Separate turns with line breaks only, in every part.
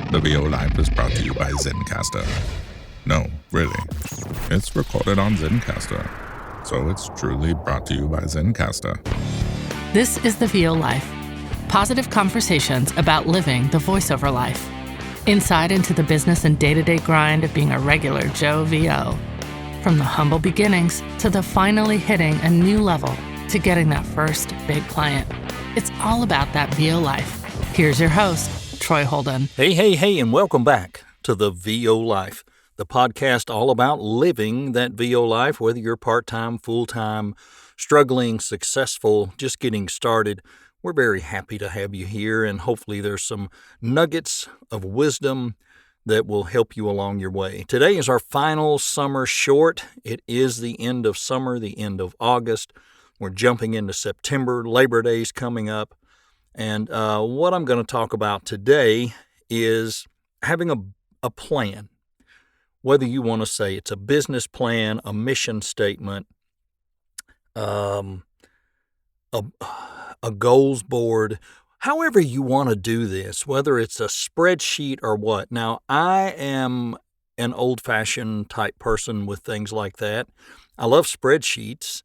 The VO Live is brought to you by Zencaster. No, really. It's recorded on Zencaster. So it's truly brought to you by Zencaster.
This is the VO Life. Positive conversations about living the voiceover life. Insight into the business and day-to-day grind of being a regular Joe VO. From the humble beginnings to the finally hitting a new level to getting that first big client. It's all about that VO life. Here's your host, Troy Holden.
Hey, and welcome back to the VO Life, the podcast all about living that VO life, whether you're part-time, full-time, struggling, successful, just getting started. We're very happy to have you here, and hopefully there's some nuggets of wisdom that will help you along your way. Today is our final summer short. It is the end of summer, the end of August. We're jumping into September. Labor Day's coming up. And what I'm going to talk about today is having a plan. Whether you want to say it's a business plan, a mission statement, a goals board, however you want to do this, whether it's a spreadsheet or what. Now, I am an old-fashioned type person with things like that. I love spreadsheets,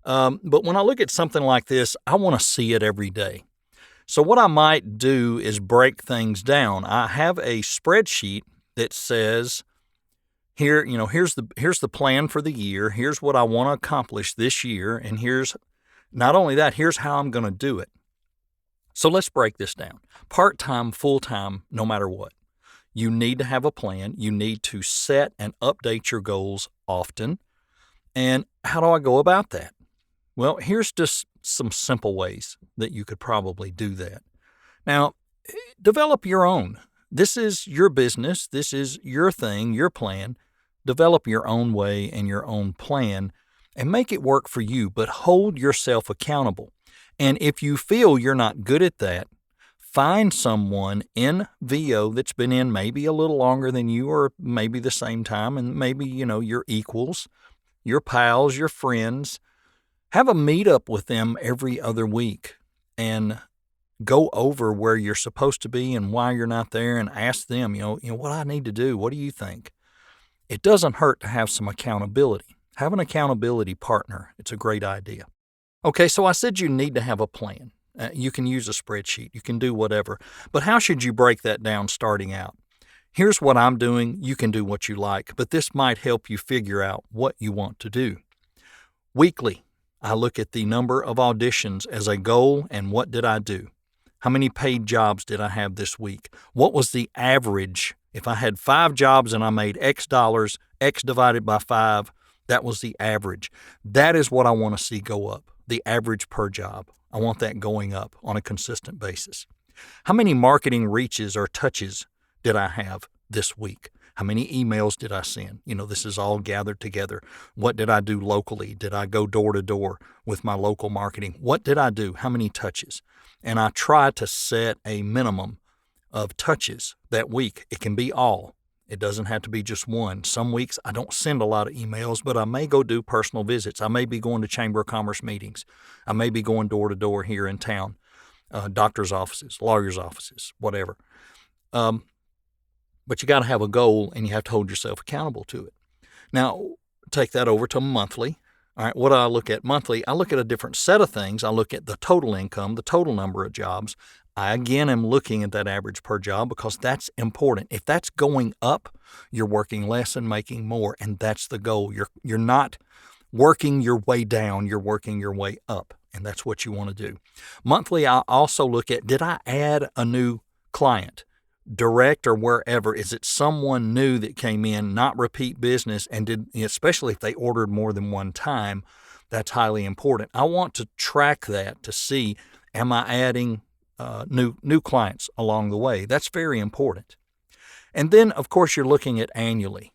but when I look at something like this, I want to see it every day. So what I might do is break things down. I have a spreadsheet that says, here's the plan for the year. Here's what I want to accomplish this year, and here's not only that, here's how I'm going to do it. So let's break this down. Part-time, full-time, no matter what. You need to have a plan. You need to set and update your goals often. And how do I go about that? Well, here's just some simple ways that you could probably do that. Now, develop your own. This is your business. This is your thing, your plan. Develop your own way and your own plan and make it work for you, but hold yourself accountable. And if you feel you're not good at that, find someone in VO that's been in maybe a little longer than you or maybe the same time, and maybe, your equals, your pals, your friends. Have a meetup with them every other week and go over where you're supposed to be and why you're not there and ask them, what I need to do. What do you think? It doesn't hurt to have some accountability. Have an accountability partner. It's a great idea. Okay, so I said you need to have a plan. You can use a spreadsheet. You can do whatever. But how should you break that down starting out? Here's what I'm doing. You can do what you like, but this might help you figure out what you want to do. Weekly, I look at the number of auditions as a goal and what did I do? How many paid jobs did I have this week? What was the average? If I had 5 jobs and I made X dollars, X divided by 5, that was the average. That is what I want to see go up, the average per job. I want that going up on a consistent basis. How many marketing reaches or touches did I have this week? How many emails did I send? This is all gathered together. What did I do locally? Did I go door to door with my local marketing? What did I do? How many touches? And I try to set a minimum of touches that week. It can be all. It doesn't have to be just one. Some weeks I don't send a lot of emails, but I may go do personal visits. I may be going to Chamber of Commerce meetings. I may be going door to door here in town, doctor's offices, lawyer's offices, whatever. But you got to have a goal and you have to hold yourself accountable to it. Now, take that over to monthly. All right, what do I look at monthly? I look at a different set of things. I look at the total income, the total number of jobs. I, again, am looking at that average per job because that's important. If that's going up, you're working less and making more, and that's the goal. You're not working your way down, you're working your way up, and that's what you want to do. Monthly, I also look at, did I add a new client? Direct or wherever? Is it someone new that came in, not repeat business, and especially if they ordered more than one time, that's highly important. I want to track that to see, am I adding new clients along the way? That's very important. And then, of course, you're looking at annually.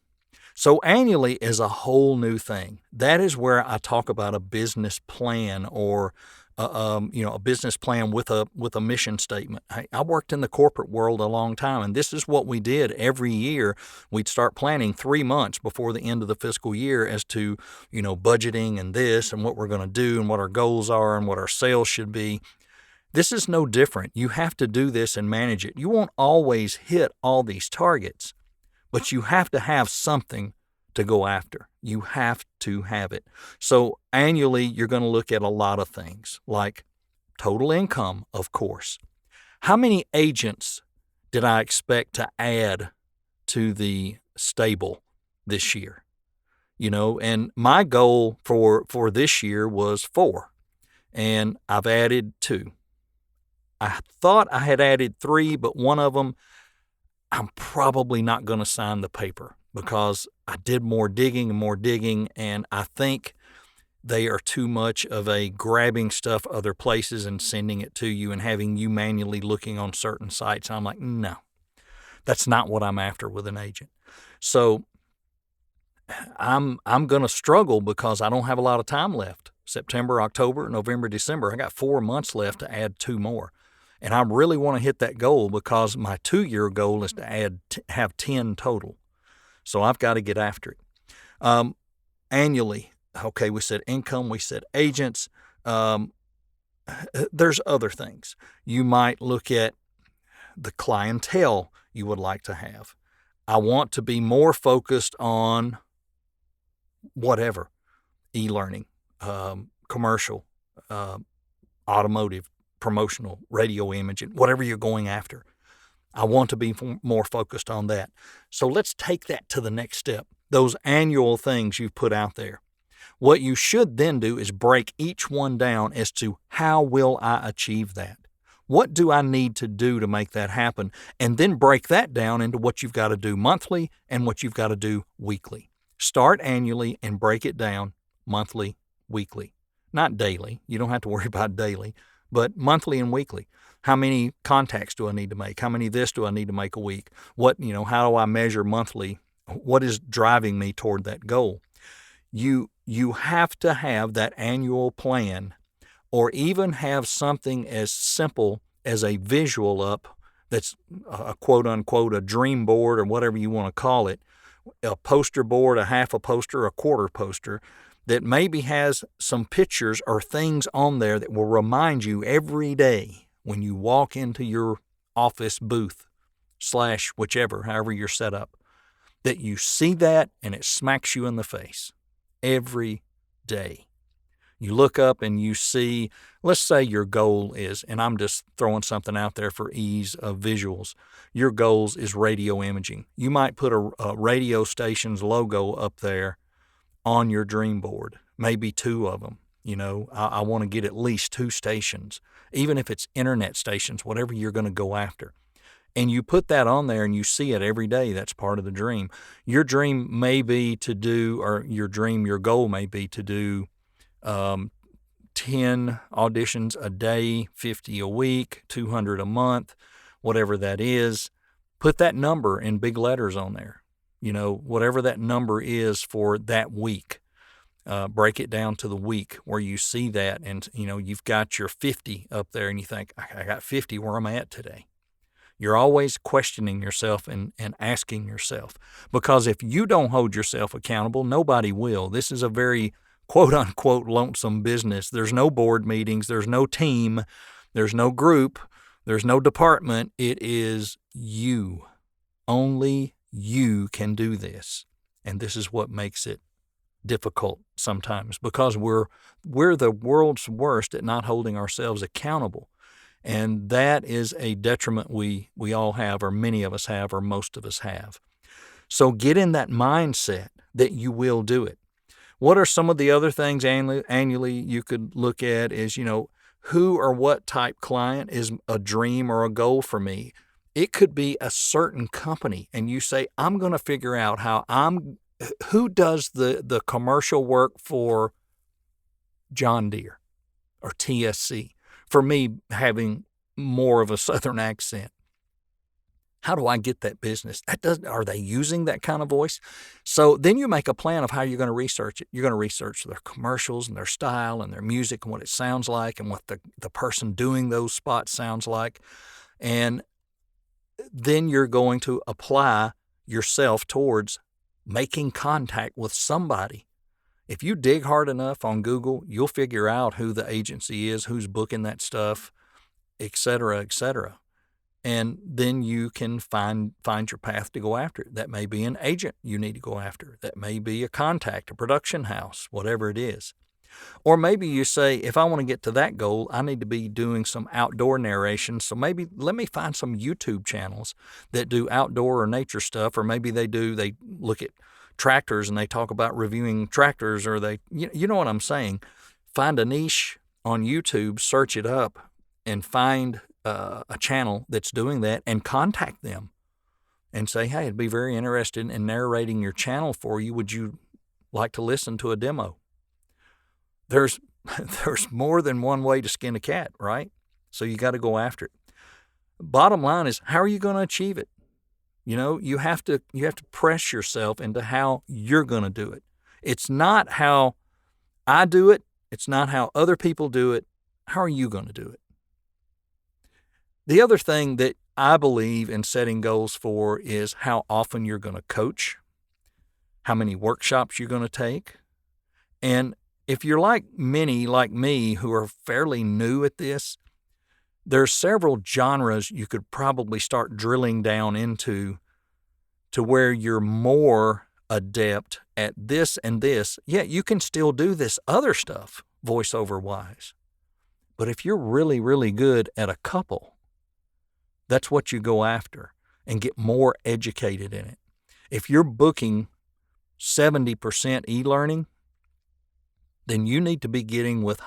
So annually is a whole new thing. That is where I talk about a business plan or a business plan with a mission statement. I worked in the corporate world a long time, and this is what we did every year. We'd start planning 3 months before the end of the fiscal year as to, budgeting and this and what we're going to do and what our goals are and what our sales should be. This is no different. You have to do this and manage it. You won't always hit all these targets, but you have to have something to go after. You have to have it. So annually, you're going to look at a lot of things like total income, of course. How many agents did I expect to add to the stable this year? And my goal for this year was 4, and I've added 2. I thought I had added 3, but one of them, I'm probably not going to sign the paper because I did more digging, and I think they are too much of a grabbing stuff other places and sending it to you and having you manually looking on certain sites. I'm like, no, that's not what I'm after with an agent. So I'm going to struggle because I don't have a lot of time left. September, October, November, December. I got 4 months left to add 2 more. And I really want to hit that goal because my 2-year goal is to have 10 total. So I've got to get after it. Annually, okay, we said income, we said agents. There's other things. You might look at the clientele you would like to have. I want to be more focused on whatever, e-learning, commercial, automotive, promotional, radio imaging, whatever you're going after. I want to be more focused on that. So let's take that to the next step. Those annual things you've put out there. What you should then do is break each one down as to how will I achieve that? What do I need to do to make that happen? And then break that down into what you've got to do monthly and what you've got to do weekly. Start annually and break it down monthly, weekly. Not daily. You don't have to worry about daily, but monthly and weekly. How many contacts do I need to make? How many this do I need to make a week? How do I measure monthly? What is driving me toward that goal? You have to have that annual plan, or even have something as simple as a visual up that's a quote unquote a dream board or whatever you want to call it, a poster board, a half a poster, a quarter poster, that maybe has some pictures or things on there that will remind you every day when you walk into your office booth / whichever, however you're set up, that you see that and it smacks you in the face every day. You look up and you see, let's say your goal is, and I'm just throwing something out there for ease of visuals, your goals is radio imaging. You might put a radio station's logo up there on your dream board, maybe 2 of them. I want to get at least 2 stations, even if it's internet stations, whatever you're going to go after. And you put that on there and you see it every day. That's part of the dream. Your dream may be to do, or your goal may be to do 10 auditions a day, 50 a week, 200 a month, whatever that is. Put that number in big letters on there. Whatever that number is for that week. Break it down to the week where you see that, and you've got your 50 up there and you think, I got 50, where am I at today? You're always questioning yourself and asking yourself, because if you don't hold yourself accountable, nobody will. This is a very quote unquote lonesome business. There's no board meetings, there's no team, there's no group, there's no department. It is you. Only you can do this. And this is what makes it difficult sometimes, because we're the world's worst at not holding ourselves accountable. And that is a detriment we all have, or many of us have, or most of us have. So get in that mindset that you will do it. What are some of the other things annually you could look at is, who or what type client is a dream or a goal for me? It could be a certain company, and you say, I'm going to figure out who does the commercial work for John Deere or TSC. For me, having more of a Southern accent, how do I get that business? Are they using that kind of voice? So then you make a plan of how you're going to research it. You're going to research their commercials and their style and their music and what it sounds like and what the person doing those spots sounds like. And then you're going to apply yourself towards making contact with somebody. If you dig hard enough on Google, you'll figure out who the agency is, who's booking that stuff. et cetera, et cetera. And then you can find your path to go after it. That may be an agent you need to go after. That may be a contact, a production house, whatever it is. Or maybe you say, if I want to get to that goal, I need to be doing some outdoor narration. So maybe let me find some YouTube channels that do outdoor or nature stuff, or maybe they look at tractors and they talk about reviewing tractors, or you know what I'm saying. Find a niche on YouTube, search it up, and find a channel that's doing that, and contact them and say, hey, I'd be very interested in narrating your channel for you. Would you like to listen to a demo? There's more than one way to skin a cat, right? So you got to go after it. Bottom line is, how are you going to achieve it? You have to press yourself into how you're going to do it. It's not how I do it. It's not how other people do it. How are you going to do it? The other thing that I believe in setting goals for is how often you're going to coach, how many workshops you're going to take. And if you're like many, like me, who are fairly new at this, there's several genres you could probably start drilling down into to where you're more adept at this and this. Yeah, you can still do this other stuff, voiceover-wise. But if you're really, really good at a couple, that's what you go after and get more educated in it. If you're booking 70% e-learning, then you need to be getting with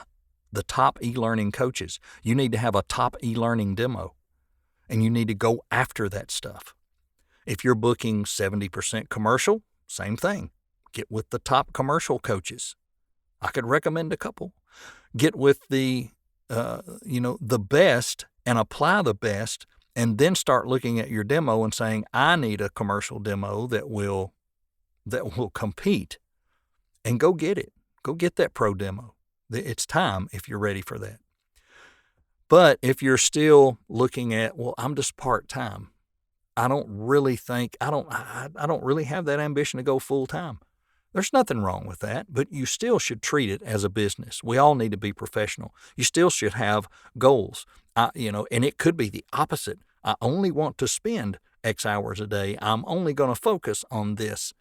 the top e-learning coaches. You need to have a top e-learning demo, and you need to go after that stuff. If you're booking 70% commercial, same thing. Get with the top commercial coaches. I could recommend a couple. Get with the best and apply the best, and then start looking at your demo and saying, I need a commercial demo that will compete, and go get it. Go get that pro demo. It's time if you're ready for that. But if you're still looking at, well, I'm just part-time. I don't really have that ambition to go full-time. There's nothing wrong with that, but you still should treat it as a business. We all need to be professional. You still should have goals. And it could be the opposite. I only want to spend X hours a day. I'm only going to focus on this.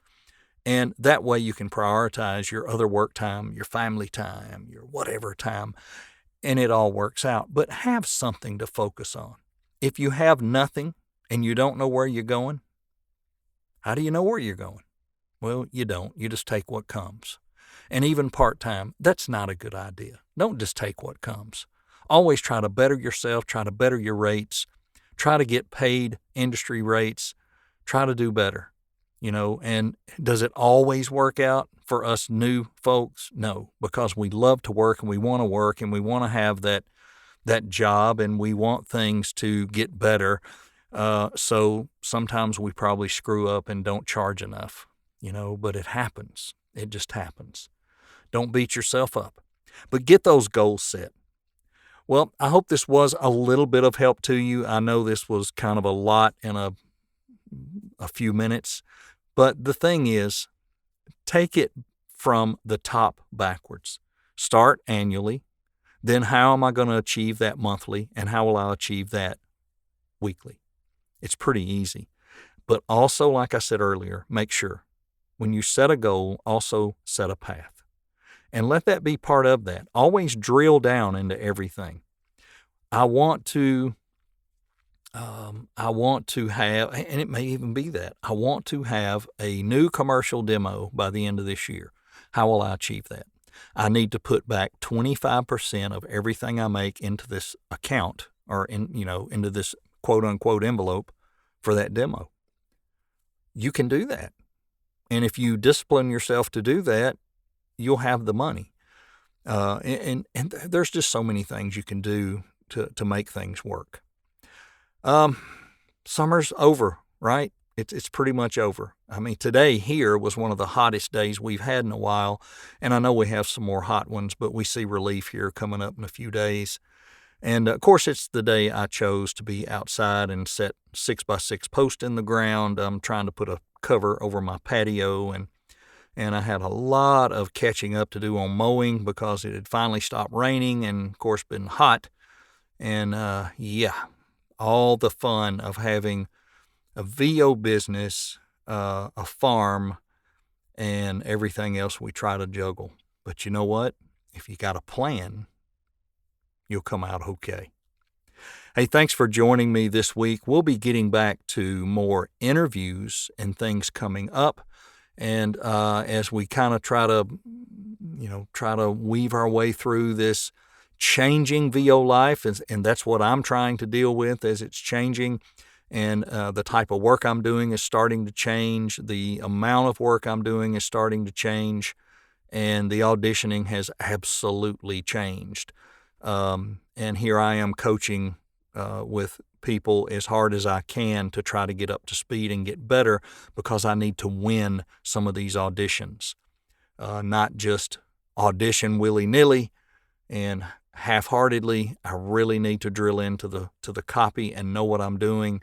And that way you can prioritize your other work time, your family time, your whatever time, and it all works out. But have something to focus on. If you have nothing and you don't know where you're going, how do you know where you're going? Well, you don't. You just take what comes. And even part-time, that's not a good idea. Don't just take what comes. Always try to better yourself, try to better your rates, try to get paid industry rates, try to do better. And does it always work out for us new folks? No, because we love to work and we want to work and we want to have that job and we want things to get better. So sometimes we probably screw up and don't charge enough, but it happens. It just happens. Don't beat yourself up, but get those goals set. Well, I hope this was a little bit of help to you. I know this was kind of a lot in a few minutes. But the thing is, take it from the top backwards. Start annually. Then how am I going to achieve that monthly? And how will I achieve that weekly? It's pretty easy. But also, like I said earlier, make sure when you set a goal, also set a path. And let that be part of that. Always drill down into everything. I want to have, and it may even be that, I want to have a new commercial demo by the end of this year. How will I achieve that? I need to put back 25% of everything I make into this account or into this quote unquote envelope for that demo. You can do that. And if you discipline yourself to do that, you'll have the money. And there's just so many things you can do to make things work. Summer's over, right? It's pretty much over. I mean, today here was one of the hottest days we've had in a while, and I know we have some more hot ones, but we see relief here coming up in a few days. And of course, it's the day I chose to be outside and set 6x6 post in the ground. I'm trying to put a cover over my patio, and I had a lot of catching up to do on mowing because it had finally stopped raining and, of course, been hot. And all the fun of having a VO business, a farm, and everything else we try to juggle. But you know what? If you got a plan, you'll come out okay. Hey, thanks for joining me this week. We'll be getting back to more interviews and things coming up. And as we kind of try to weave our way through this changing VO life, and that's what I'm trying to deal with as it's changing. And the type of work I'm doing is starting to change. The amount of work I'm doing is starting to change. And the auditioning has absolutely changed. And here I am coaching with people as hard as I can to try to get up to speed and get better, because I need to win some of these auditions. Not just audition willy-nilly and half-heartedly. I really need to drill into the copy and know what I'm doing.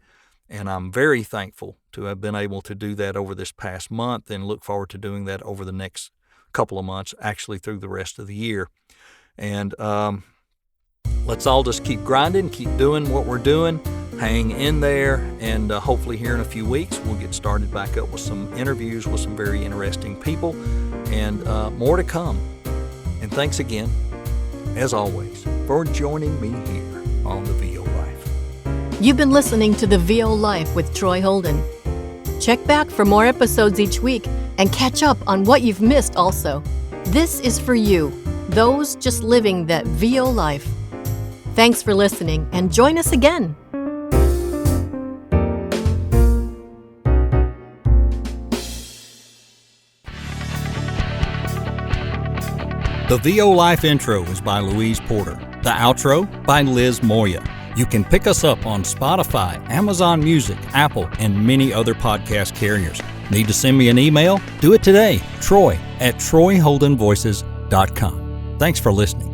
And I'm very thankful to have been able to do that over this past month, and look forward to doing that over the next couple of months, actually through the rest of the year. And let's all just keep grinding, keep doing what we're doing, hang in there, and hopefully here in a few weeks we'll get started back up with some interviews with some very interesting people, and more to come. And thanks again, as always, for joining me here on the VO Life.
You've been listening to the VO Life with Troy Holden. Check back for more episodes each week and catch up on what you've missed also. This is for you, those just living that VO life. Thanks for listening, and join us again.
The VO Life intro is by Louise Porter. The outro by Liz Moya. You can pick us up on Spotify, Amazon Music, Apple, and many other podcast carriers. Need to send me an email? Do it today. Troy@TroyHoldenVoices.com. Thanks for listening.